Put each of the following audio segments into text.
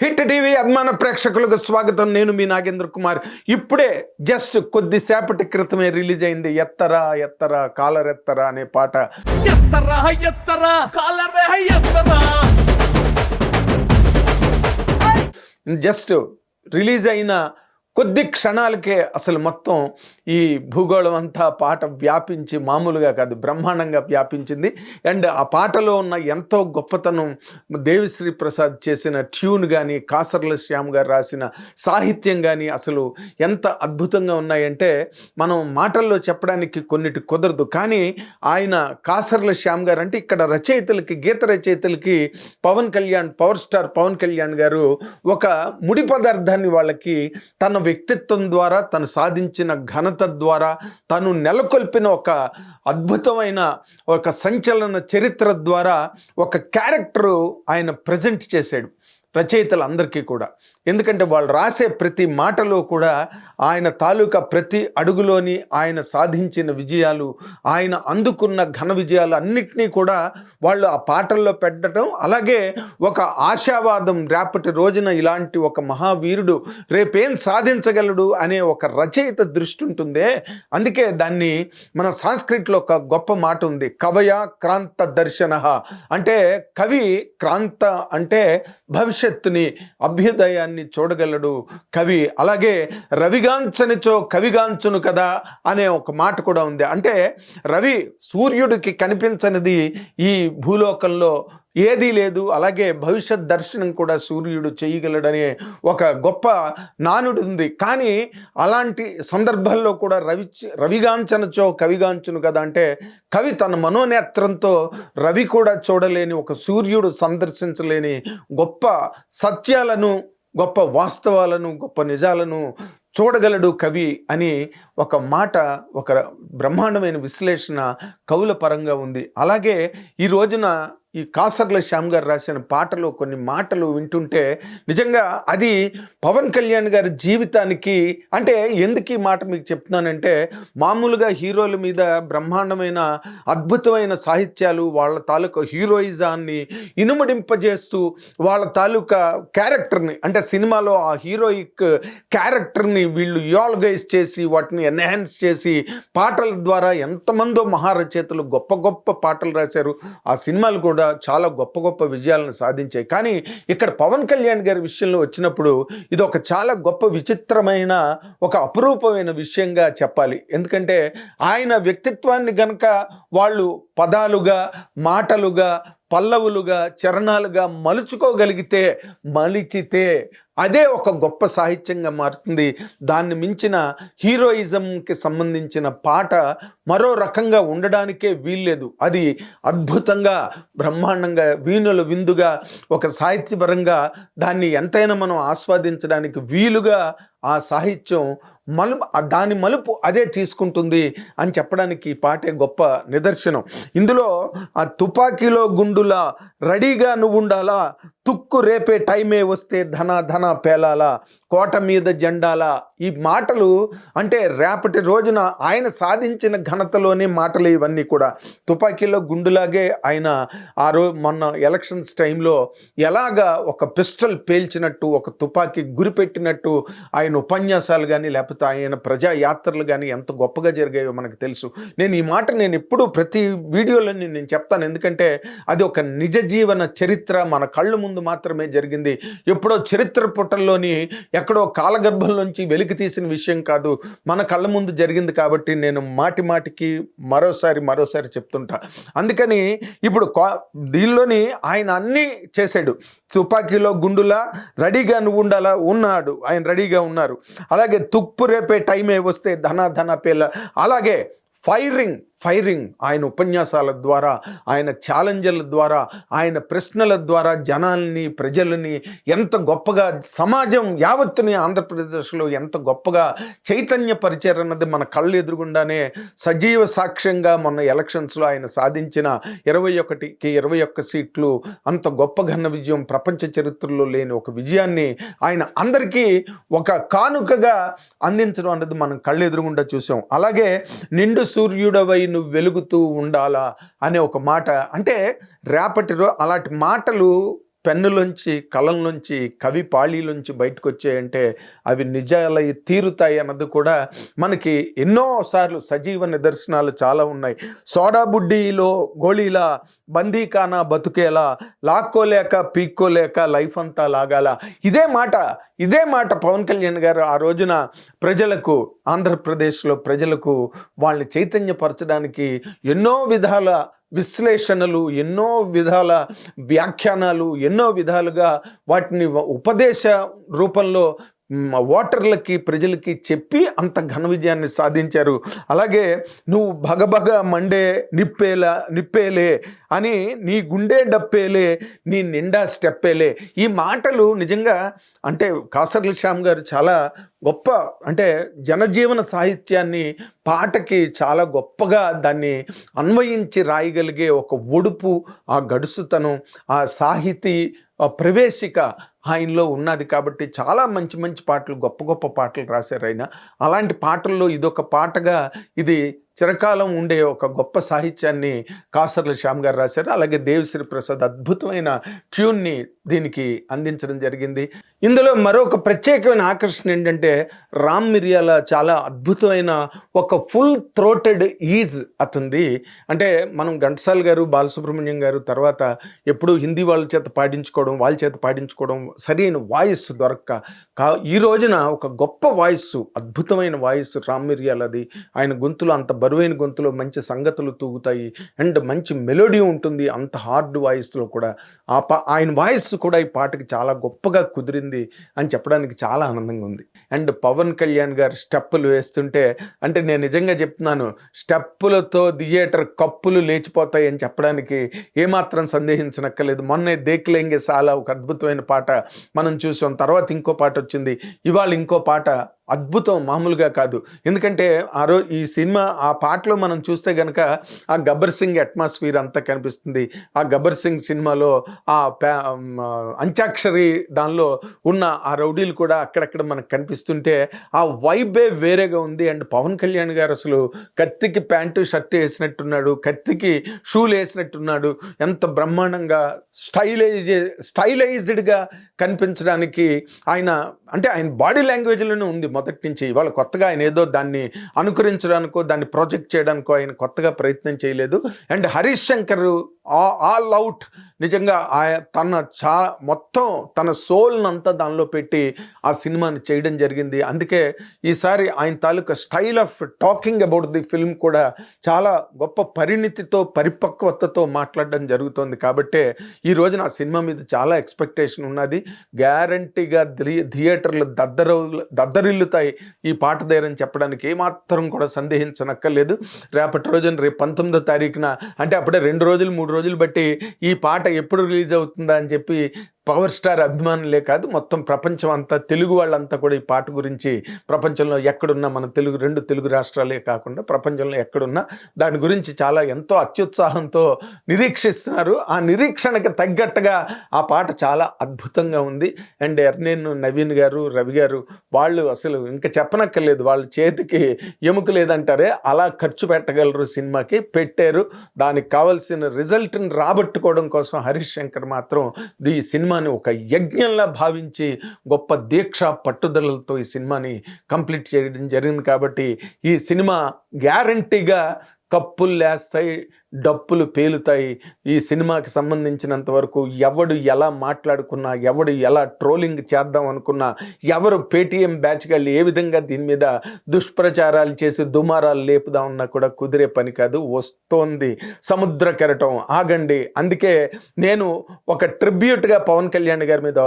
Hit TV అభిమాన ప్రేక్షకులకు స్వాగతం. నేను మీ నాగేంద్ర కుమార్. ఇప్పుడే జస్ట్ కొద్దిసేపటి క్రితమే రిలీజ్ అయింది ఎత్తరా ఎత్తరా కాలర్ ఎత్తరా అనే పాట. ఎత్తరా ఎత్తరా కాలర్ ఎత్తరా. జస్ట్ రిలీజ్ అయిన కొద్ది క్షణాలకే అసలు మొత్తం ఈ భూగోళం అంతా పాట వ్యాపించి మామూలుగా కాదు బ్రహ్మాండంగా వ్యాపించింది. అండ్ ఆ పాటలో ఉన్న ఎంతో గొప్పతనం, దేవిశ్రీ ప్రసాద్ చేసిన ట్యూన్ కానీ, కాసర్ల శ్యామ్ గారు రాసిన సాహిత్యం కానీ అసలు ఎంత అద్భుతంగా ఉన్నాయంటే మనం మాటల్లో చెప్పడానికి కొన్నిటి కుదరదు. కానీ ఆయన కాసర్ల శ్యామ్ గారు అంటే ఇక్కడ రచయితలకి, గీత రచయితలకి పవన్ కళ్యాణ్, పవర్ స్టార్ పవన్ కళ్యాణ్ గారు ఒక ముడి పదార్థాన్ని వాళ్ళకి తన వ్యక్తిత్వం ద్వారా, తను సాధించిన ఘనత ద్వారా, తను నెలకొల్పిన ఒక అద్భుతమైన ఒక సంచలన చరిత్ర ద్వారా ఒక క్యారెక్టరు ఆయన ప్రజెంట్ చేశాడు రచయితలందరికీ కూడా. ఎందుకంటే వాళ్ళు రాసే ప్రతి మాటలో కూడా ఆయన తాలూకా ప్రతి అడుగులోని ఆయన సాధించిన విజయాలు, ఆయన అందుకున్న ఘన విజయాలు అన్నిటినీ కూడా వాళ్ళు ఆ పాటల్లో పెట్టడం, అలాగే ఒక ఆశావాదం, రేపటి రోజున ఇలాంటి ఒక మహావీరుడు రేపేం సాధించగలడు అనే ఒక రచయిత దృష్టి ఉంటుందే. అందుకే దాన్ని మన సాంస్క్రిట్లో ఒక గొప్ప మాట ఉంది, కవయ క్రాంత దర్శన. అంటే కవి క్రాంత అంటే భవిష్యత్తుని, అభ్యుదయాన్ని చూడగలడు కవి. అలాగే రవిగాంచనిచో కవిగాంచును కదా అనే ఒక మాట కూడా ఉంది. అంటే రవి, సూర్యుడికి కనిపించనిది ఈ భూలోకంలో ఏదీ లేదు, అలాగే భవిష్యత్ దర్శనం కూడా సూర్యుడు చేయగలడనే ఒక గొప్ప నానుడు ఉంది. కానీ అలాంటి సందర్భాల్లో కూడా రవిగాంచనచో కవిగాంచును కదా అంటే కవి తన మనోనేత్రంతో రవి కూడా చూడలేని, ఒక సూర్యుడు సందర్శించలేని గొప్ప సత్యాలను, గొప్ప వాస్తవాలను, గొప్ప నిజాలను చూడగలడు కవి అని ఒక మాట, ఒక బ్రహ్మాండమైన విశ్లేషణ కవుల పరంగా ఉంది. అలాగే ఈ రోజున ఈ కాసర్ల శ్యామ్ గారు రాసిన పాటలో కొన్ని మాటలు వింటుంటే నిజంగా అది పవన్ కళ్యాణ్ గారి జీవితానికి, అంటే ఎందుకు ఈ మాట మీకు చెప్తున్నానంటే, మామూలుగా హీరోల మీద బ్రహ్మాండమైన అద్భుతమైన సాహిత్యాలు, వాళ్ళ తాలూకా హీరోయిజాన్ని ఇనుమడింపజేస్తూ వాళ్ళ తాలూకా క్యారెక్టర్ని, అంటే సినిమాలో ఆ హీరోయిక్ క్యారెక్టర్ని వీళ్ళు యోల్గైజ్ చేసి వాటిని ఎన్హాన్స్ చేసి పాటల ద్వారా ఎంతమందో మహారచయితలు గొప్ప గొప్ప పాటలు రాశారు. ఆ సినిమాలు కూడా చాలా గొప్ప గొప్ప విజయాలను సాధించాయి. కానీ ఇక్కడ పవన్ కళ్యాణ్ గారి విషయంలో వచ్చినప్పుడు ఇది ఒక చాలా గొప్ప విచిత్రమైన, ఒక అపురూపమైన విషయంగా చెప్పాలి. ఎందుకంటే ఆయన వ్యక్తిత్వాన్ని గనక వాళ్ళు పదాలుగా, మాటలుగా, పల్లవులుగా, చరణాలుగా మలిచితే అదే ఒక గొప్ప సాహిత్యంగా మారుతుంది. దాన్ని మించిన హీరోయిజంకి సంబంధించిన పాట మరో రకంగా ఉండడానికే వీల్లేదు. అది అద్భుతంగా, బ్రహ్మాండంగా, వీణుల విందుగా, ఒక సాహిత్యపరంగా దాన్ని ఎంతైనా మనం ఆస్వాదించడానికి వీలుగా ఆ సాహిత్యం దాని మలుపు అదే తీసుకుంటుంది అని చెప్పడానికి ఈ పాటే గొప్ప నిదర్శనం. ఇందులో ఆ తుపాకీలో గుండులా రెడీగా నువ్వు ఉండాలా, తుక్కు రేపే టైమే వస్తే ధన ధన పేలాలా, కోట మీద జెండాలా, ఈ మాటలు అంటే రేపటి రోజున ఆయన సాధించిన ఘనతలోనే మాటలు ఇవన్నీ కూడా. తుపాకీలో గుండులాగే ఆయన మొన్న ఎలక్షన్స్ టైంలో ఎలాగా ఒక పిస్టల్ పేల్చినట్టు, ఒక తుపాకీ గురిపెట్టినట్టు ఆయన ఉపన్యాసాలు కానీ, లేకపోతే ఆయన ప్రజాయాత్రలు కానీ ఎంత గొప్పగా జరిగాయో మనకు తెలుసు. ఈ మాట ఎప్పుడు ప్రతి వీడియోలో నేను చెప్తాను. ఎందుకంటే అది ఒక నిజ జీవన చరిత్ర, మన కళ్ళు ముందు మాత్రమే జరిగింది. ఎప్పుడో చరిత్ర పుటల్లోని ఎక్కడో కాలగర్భంలోంచి వెలికి తీసిన విషయం కాదు, మన కళ్ళ ముందు జరిగింది. కాబట్టి నేను మాటి మాటికి మరోసారి చెప్తుంటా. అందుకని ఇప్పుడు దీనిలోని ఆయన అన్నీ చేశాడు. తుపాకీలో గుండులా రెడీగా నువ్వు ఉండాలా, ఉన్నాడు ఆయన, రెడీగా ఉన్నారు. అలాగే తుప్పు రేపే టైమే వస్తే ధన ధన పేల, అలాగే ఫైరింగ్ ఆయన ఉపన్యాసాల ద్వారా, ఆయన ఛాలెంజ్ల ద్వారా, ఆయన ప్రశ్నల ద్వారా జనాల్ని, ప్రజలని ఎంత గొప్పగా, సమాజం యావత్తుని ఆంధ్రప్రదేశ్లో ఎంత గొప్పగా చైతన్యపరిచారన్నది మన కళ్ళు ఎదురుగుండానే సజీవ సాక్ష్యంగా మొన్న ఎలక్షన్స్లో ఆయన సాధించిన 21కి 21 సీట్లు, అంత గొప్ప ఘన విజయం, ప్రపంచ చరిత్రలో లేని ఒక విజయాన్ని ఆయన అందరికీ ఒక కానుకగా అందించడం అన్నది మనం కళ్ళు ఎదురుగుండా చూసాం. అలాగే నిండు సూర్యుడవై నువ్వు వెలుగుతూ ఉండాలా అనే ఒక మాట, అంటే రేపటిలో అలాంటి మాటలు పెన్నులోంచి, కలంలోంచి, కవి పాళీలోంచి బయటకు వచ్చాయంటే అవి నిజాలై తీరుతాయి అన్నది కూడా మనకి ఎన్నోసార్లు సజీవ నిదర్శనాలు చాలా ఉన్నాయి. సోడా బుడ్డీలో గోళీలా, బందీకానా బతుకేలా, లాక్కోలేక పీక్కోలేక లైఫ్ అంతా లాగాల. ఇదే మాట పవన్ కళ్యాణ్ గారు ఆ రోజున ప్రజలకు, ఆంధ్రప్రదేశ్లో ప్రజలకు వాళ్ళని చైతన్యపరచడానికి ఎన్నో విధాల విశ్లేషణలు, ఎన్నో విధాల వ్యాఖ్యానాలు, ఎన్నో విధాలుగా వాటిని ఉపదేశ రూపంలో ఓటర్లకి, ప్రజలకి చెప్పి అంత ఘన విజయాన్ని సాధించారు. అలాగే నువ్వు భగభగ మండే నిప్పేలే అని, నీ గుండె డప్పేలే, నీ నిండా స్టెప్పేలే. ఈ మాటలు నిజంగా అంటే కాసర్ల శ్యామ్ గారు చాలా గొప్ప, అంటే జనజీవన సాహిత్యాన్ని పాటకి చాలా గొప్పగా దాన్ని అన్వయించి రాయగలిగే ఒక ఒడుపు, ఆ గడుసుతనం, ఆ సాహితీ ప్రవేశిక ఆయనలో ఉన్నది. కాబట్టి చాలా మంచి మంచి పాటలు, గొప్ప గొప్ప పాటలు రాశారు ఆయన. అలాంటి పాటల్లో ఇదొక పాటగా ఇది చిరకాలం ఉండే ఒక గొప్ప సాహిత్యాన్ని కాసర్ల శ్యామ్ గారు రాశారు. అలాగే దేవిశ్రీ ప్రసాద్ అద్భుతమైన ట్యూన్ని దీనికి అందించడం జరిగింది. ఇందులో మరొక ప్రత్యేకమైన ఆకర్షణ ఏంటంటే రామ్ మిరియాల చాలా అద్భుతమైన ఒక ఫుల్ థ్రోటెడ్ ఈజ్ అతుంది. అంటే మనం ఘంటసాల గారు, బాలసుబ్రహ్మణ్యం గారు తర్వాత ఎప్పుడు హిందీ వాళ్ళ చేత పాడించుకోవడం సరైన వాయిస్ దొరక్క, ఈ రోజున ఒక గొప్ప వాయిస్, అద్భుతమైన వాయిస్ రామ్ మిరియాలది. ఆయన గొంతులో అంత బరువైన గొంతులో మంచి సంగతులు తూగుతాయి అండ్ మంచి మెలోడీ ఉంటుంది. అంత హార్డ్ వాయిస్లో కూడా ఆయన వాయిస్ కూడా ఈ పాటకి చాలా గొప్పగా కుదిరింది అని చెప్పడానికి చాలా ఆనందంగా ఉంది. అండ్ పవన్ కళ్యాణ్ గారు స్టెప్పులు వేస్తుంటే, అంటే నేను నిజంగా చెప్తున్నాను, స్టెప్పులతో థియేటర్ కప్పులు లేచిపోతాయి అని చెప్పడానికి ఏమాత్రం సందేహించనక్కర్లేదు. మొన్నే దేక్లేంగే సాలా ఒక అద్భుతమైన పాట మనం చూసాం. తర్వాత ఇంకో పాట వచ్చింది, ఇవాళ ఇంకో పాట అద్భుతం, మామూలుగా కాదు. ఎందుకంటే ఈ సినిమా ఆ పాటలో మనం చూస్తే కనుక ఆ గబ్బర్ సింగ్ అట్మాస్ఫియర్ అంతా కనిపిస్తుంది. ఆ గబ్బర్ సింగ్ సినిమాలో ఆ అంత్యాక్షరి దానిలో ఉన్న ఆ రౌడీలు కూడా అక్కడక్కడ మనకు కనిపిస్తుంటే ఆ వైబే వేరేగా ఉంది. అండ్ పవన్ కళ్యాణ్ గారు అసలు కత్తికి ప్యాంటు షర్ట్ వేసినట్టున్నాడు, కత్తికి షూలు వేసినట్టున్నాడు. ఎంత బ్రహ్మాండంగా స్టైలైజ్డ్గా కనిపించడానికి ఆయన బాడీ లాంగ్వేజ్లోనే ఉంది మొదటి నుంచి. ఇవాళ కొత్తగా ఆయన ఏదో దాన్ని అనుకరించడానికో దాన్ని ప్రాజెక్ట్ చేయడానికో ఆయన కొత్తగా ప్రయత్నం చేయలేదు. And Harish Shankar all out నిజంగా మొత్తం తన సోల్నంతా దానిలో పెట్టి ఆ సినిమాని చేయడం జరిగింది. అందుకే ఈసారి ఆయన తాలూకా style of talking about the film కూడా చాలా గొప్ప పరిణితితో, పరిపక్వతతో మాట్లాడడం జరుగుతుంది. కాబట్టే ఈ రోజున ఆ సినిమా మీద చాలా ఎక్స్పెక్టేషన్ ఉన్నది. గ్యారంటీగా థియేటర్లు దద్దరిల్లుతాయి ఈ పాట దగ్గరని చెప్పడానికి ఏమాత్రం కూడా సందేహించనక్కర్లేదు. రేపటి రోజున రేపు 19వ తారీఖున, అంటే అప్పుడే 2 రోజులు 3 రోజులు బట్టి ఈ పాట ఎప్పుడు రిలీజ్ అవుతుందా అని చెప్పి పవర్ స్టార్ అభిమానులే కాదు, మొత్తం ప్రపంచం అంతా, తెలుగు వాళ్ళంతా కూడా ఈ పాట గురించి ప్రపంచంలో ఎక్కడున్నా, మన 2 తెలుగు రాష్ట్రాలే కాకుండా ప్రపంచంలో ఎక్కడున్నా దాని గురించి చాలా ఎంతో అత్యుత్సాహంతో నిరీక్షిస్తున్నారు. ఆ నిరీక్షణకు తగ్గట్టుగా ఆ పాట చాలా అద్భుతంగా ఉంది. అండ్ ఎర్నేను నవీన్ గారు, రవి గారు వాళ్ళు అసలు ఇంకా చెప్పనక్కర్లేదు, వాళ్ళ చేతికి ఎముక లేదంటారే అలా ఖర్చు పెట్టగలరు సినిమాకి, పెట్టారు. దానికి కావాల్సిన రిజల్ట్ని రాబట్టుకోవడం కోసం హరీష్ శంకర్ మాత్రం ఈ సినిమాని ఒక యజ్ఞంలా భావించి గొప్ప దీక్ష పట్టుదలతో ఈ సినిమాని కంప్లీట్ చేయడం జరిగింది. కాబట్టి ఈ సినిమా గ్యారంటీగా కప్పులు లేస్తాయి, డప్పులు పేలుతాయి. ఈ సినిమాకి సంబంధించినంత వరకు ఎవడు ఎలా మాట్లాడుకున్నా, ఎవడు ఎలా ట్రోలింగ్ చేద్దాం అనుకున్నా, ఎవరు పేటీఎం బ్యాచ్ వాళ్ళు ఏ విధంగా దీని మీద దుష్ప్రచారాలు చేసి దుమారాలు లేపుదామన్నా కూడా కుదిరే పని కాదు. వస్తోంది సముద్ర కెరటం, ఆగండి. అందుకే నేను ఒక ట్రిబ్యూట్గా పవన్ కళ్యాణ్ గారి మీద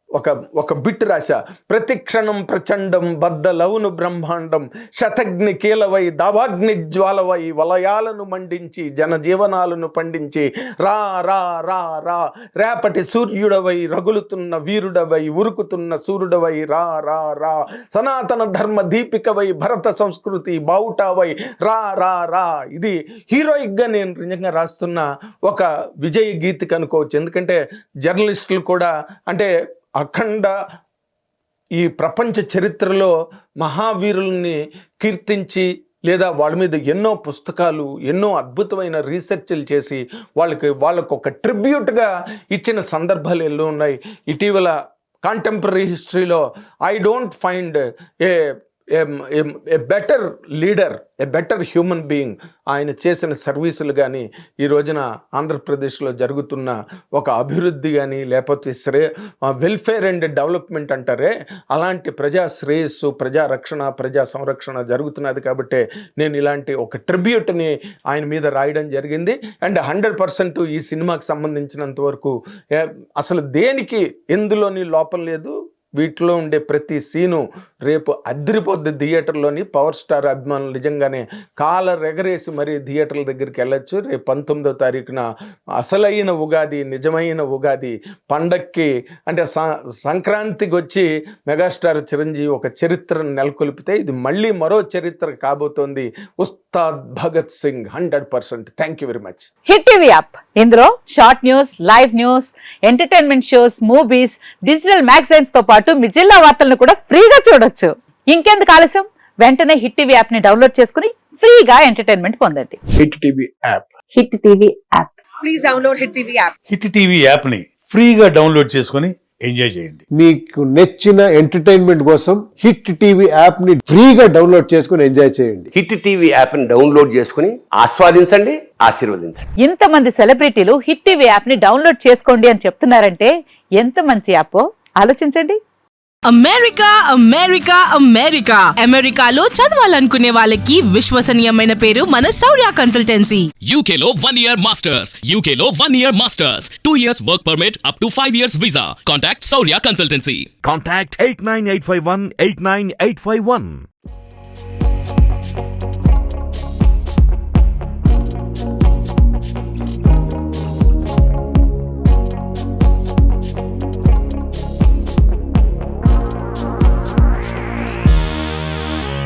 ఒక బిట్ రాశా. ప్రతిక్షణం ప్రచండం బద్దలవును బ్రహ్మాండం, శతగ్ని కీలవై దావాగ్ని జ్వాలవై వలయాలను మండించి జనజీవనాలను పండించి రా రా రా రా రేపటి సూర్యుడవై రగులుతున్న వీరుడవై ఉరుకుతున్న సూర్యుడవై రా రా రా సనాతన ధర్మ దీపికవై భరత సంస్కృతి బావుటావై రా రా రా. ఇది హీరోయిక్గా నేను నిజంగా రాస్తున్న ఒక విజయ గీతిక అనుకోవచ్చు. ఎందుకంటే జర్నలిస్టులు కూడా అఖండ ఈ ప్రపంచ చరిత్రలో మహావీరుల్ని కీర్తించి లేదా వాళ్ళ మీద ఎన్నో పుస్తకాలు, ఎన్నో అద్భుతమైన రీసెర్చ్లు చేసి వాళ్ళకు ఒక ట్రిబ్యూట్గా ఇచ్చిన సందర్భాలు ఎన్నో ఉన్నాయి. ఇటీవల కాంటెంపరీ హిస్టరీలో I don't find a better leader, A better human being. ఆయన చేసిన సర్వీసులు కానీ, ఈ రోజున ఆంధ్రప్రదేశ్లో జరుగుతున్న ఒక అభివృద్ధి కానీ, లేకపోతే వెల్ఫేర్ అండ్ డెవలప్మెంట్ అంటారే, అలాంటి ప్రజా శ్రేయస్సు, ప్రజా రక్షణ, ప్రజా సంరక్షణ జరుగుతున్నది. కాబట్టి నేను ఇలాంటి ఒక ట్రిబ్యూట్ని ఆయన మీద రాయడం జరిగింది. అండ్ 100% ఈ సినిమాకి సంబంధించినంత వరకు అసలు దేనికి ఎందులోని లోపం లేదు. వీటిలో ఉండే ప్రతి సీను రేపు అదిరిపోద్ది థియేటర్లోని. పవర్ స్టార్ అభిమానులు నిజంగానే కాలర్ ఎగరేసి మరీ థియేటర్ల దగ్గరికి వెళ్ళొచ్చు. రేపు 19వ తారీఖున అసలైన ఉగాది, నిజమైన ఉగాది పండక్కి, అంటే సంక్రాంతికి వచ్చి మెగాస్టార్ చిరంజీవి ఒక చరిత్రను నెలకొల్పితే ఇది మళ్ళీ మరో చరిత్ర కాబోతోంది. Ustaad Bhagat Singh 100%. Thank you very much. Hit TV app, ఇందులో short news, live news, entertainment shows, movies, digital magazines తో పాటు మీ జిల్లా వార్తలను కూడా ఫ్రీగా చూడొచ్చు. ఇంకెందుకు ఆలస్యం, వెంటనే హిట్ టీవీ యాప్ ని డౌన్లోడ్ చేసుకుని ఫ్రీగా ఎంటర్టైన్మెంట్ పొందండి. Hit TV app. Hit TV app. Please download hit TV app. Hit TV app ని ఫ్రీగా డౌన్లోడ్ చేసుకొని ఎంజాయ్ చేయండి. మీకు నచ్చిన ఎంటర్టైన్మెంట్ కోసం హిట్ టీవీ యాప్ ని ఫ్రీగా డౌన్లోడ్ చేసుకుని ఎంజాయ్ చేయండి. హిట్ టీవీ యాప్ ని డౌన్లోడ్ చేసుకుని ఆస్వాదించండి, ఆశీర్వదించండి. ఇంతమంది సెలబ్రిటీలు హిట్ టీవీ యాప్ ని డౌన్లోడ్ చేసుకోండి అని చెప్తున్నారంటే ఎంత మంచి యాప్ ఆలోచించండి. అమెరికా అమెరికా అమెరికా అమెరికాలో చదవాలనుకునే వాళ్ళకి విశ్వసనీయమైన పేరు మన శౌర్య కన్సల్టెన్సీ. UK లో 1 year masters. UK లో 1 year masters. 2 years work permit up to 5 years visa. Contact Saurya Consultancy. Contact 89851 89851.